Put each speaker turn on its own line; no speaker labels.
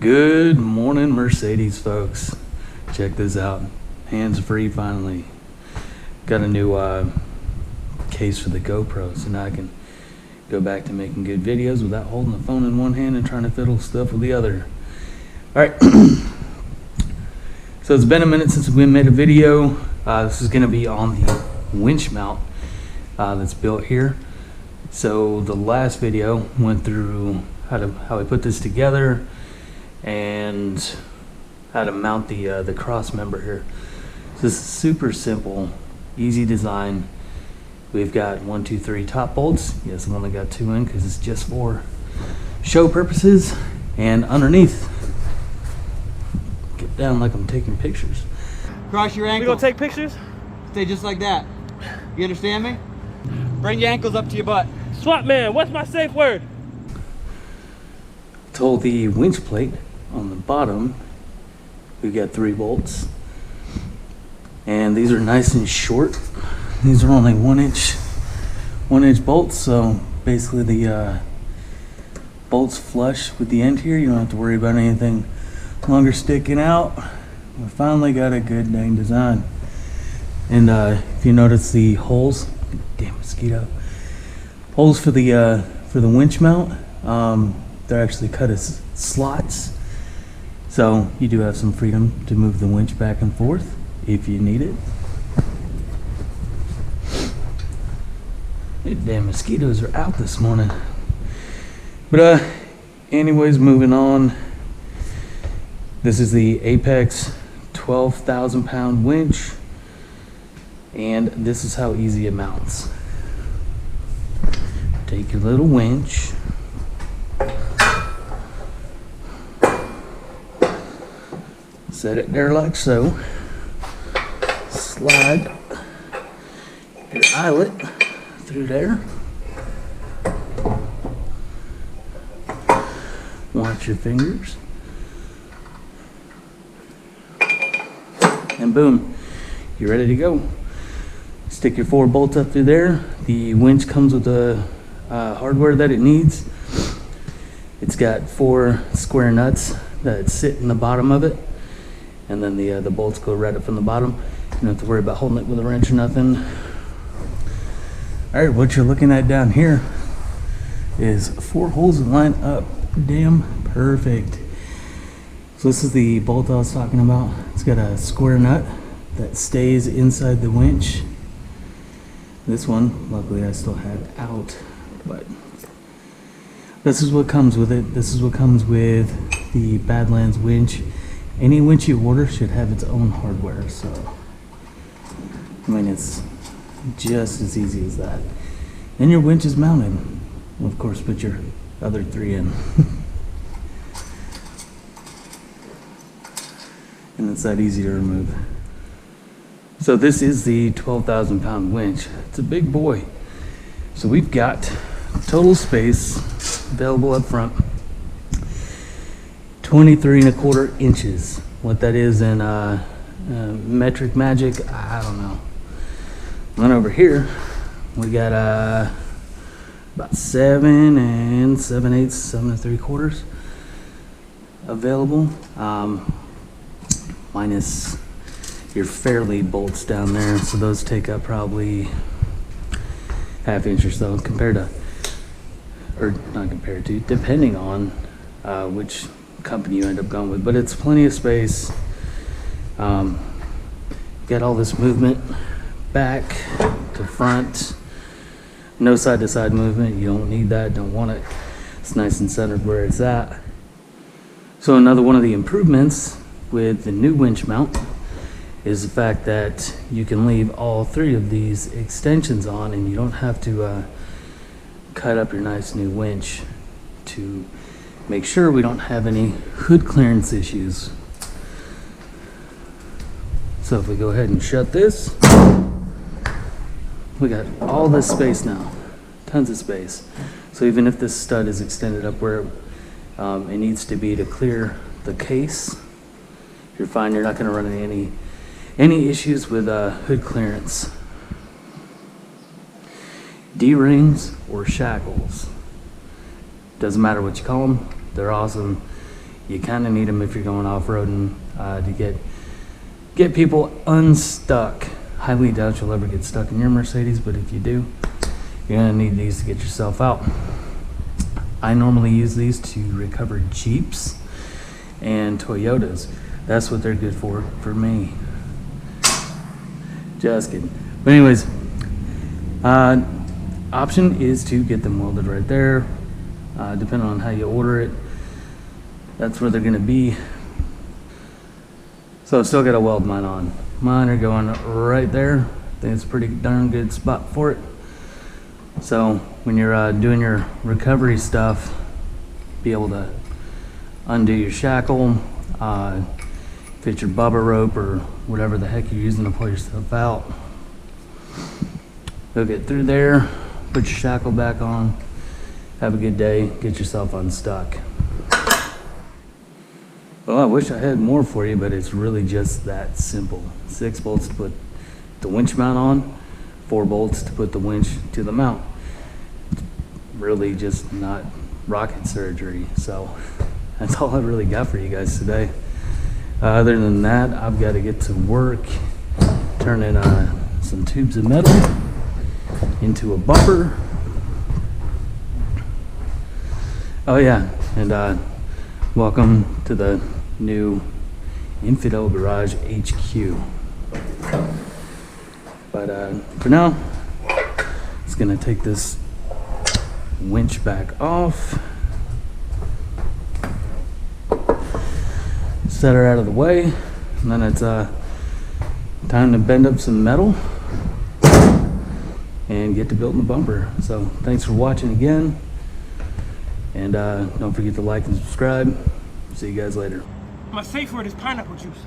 Good morning, Mercedes folks. Check this out. Hands free finally. Got a new case for the GoPro, so now I can go back to making good videos without holding the phone in one hand and trying to fiddle stuff with the other. Alright. So it's been a minute since we made a video. This is going to be on the winch mount that's built here. So the last video went through how we put this together and how to mount the cross member here. So this is super simple, easy design. We've got 1, 2, 3 top bolts. Yes, I've only got 2 in because it's just for show purposes. And underneath, get down like I'm taking pictures.
Cross your ankles.
We gonna take pictures?
Stay just like that. You understand me? Bring your ankles up to your butt.
Swap man, what's my safe word?
To the winch plate on the bottom, we've got 3 bolts. And these are nice and short. These are only 1 inch bolts, so basically the bolts flush with the end here. You don't have to worry about anything longer sticking out. We finally got a good dang design. And if you notice the holes, damn mosquito, holes for the winch mount, they're actually cut as slots, so you do have some freedom to move the winch back and forth if you need it. The damn mosquitoes are out this morning. But anyways, moving on. This is the Apex 12,000 pound winch, and this is how easy it mounts. Take your little winch, set it there like so, slide your eyelet through there, watch your fingers, and boom, you're ready to go. Stick your 4 bolts up through there. The winch comes with the hardware that it needs. It's got 4 square nuts that sit in the bottom of it, and then the bolts go right up from the bottom. You don't have to worry about holding it with a wrench or nothing. All right, what you're looking at down here is 4 holes that line up damn perfect. So this is the bolt I was talking about. It's got a square nut that stays inside the winch. This one, luckily I still had out, but this is what comes with it. This is what comes with the Badlands winch. Any winch you order should have its own hardware, so I mean, it's just as easy as that. Then your winch is mounted. Of course, put your other 3 in. And it's that easy to remove. So this is the 12,000 pound winch. It's a big boy. So we've got total space available up front, 23¼ inches. What that is in metric magic, I don't know. Then over here, we got about 7 7/8, 7 3/4 available. minus your fairly bolts down there. So those take up probably ½ inch or so compared to, or not compared to, depending on which company you end up going with. But it's plenty of space. Get all this movement back to front. No side to side movement. You don't need that, don't want it. It's nice and centered where it's at. So another one of the improvements with the new winch mount is the fact that you can leave all 3 of these extensions on, and you don't have to cut up your nice new winch to make sure we don't have any hood clearance issues. So if we go ahead and shut this, we got all this space now, tons of space. So even if this stud is extended up where it needs to be to clear the case, you're fine. You're not going to run into any issues with hood clearance. D-rings or shackles, doesn't matter what you call them. They're awesome. You kind of need them if you're going off-roading to get people unstuck. Highly doubt you'll ever get stuck in your Mercedes, but if you do, you're gonna need these to get yourself out. I normally use these to recover Jeeps and Toyotas. That's what they're good for me. Just kidding. But anyways, option is to get them welded right there. Depending on how you order it, that's where they're gonna be. So I still got to weld mine on. Mine are going right there. I think it's a pretty darn good spot for it. So when you're doing your recovery stuff, be able to undo your shackle, fit your bubba rope or whatever the heck you're using to pull yourself out. Go get through there, put your shackle back on, have a good day, get yourself unstuck. Well, I wish I had more for you, but it's really just that simple. 6 bolts to put the winch mount on, 4 bolts to put the winch to the mount. It's really just not rocket surgery. So that's all I really got for you guys today. Other than that, I've got to get to work, turning some tubes of metal into a bumper. Oh yeah, and welcome to the new Infidel Garage HQ. But for now, it's gonna take this winch back off, set her out of the way, and then it's time to bend up some metal and get to building the bumper. So thanks for watching again, and don't forget to like and subscribe. See you guys later.
My safe word is pineapple juice.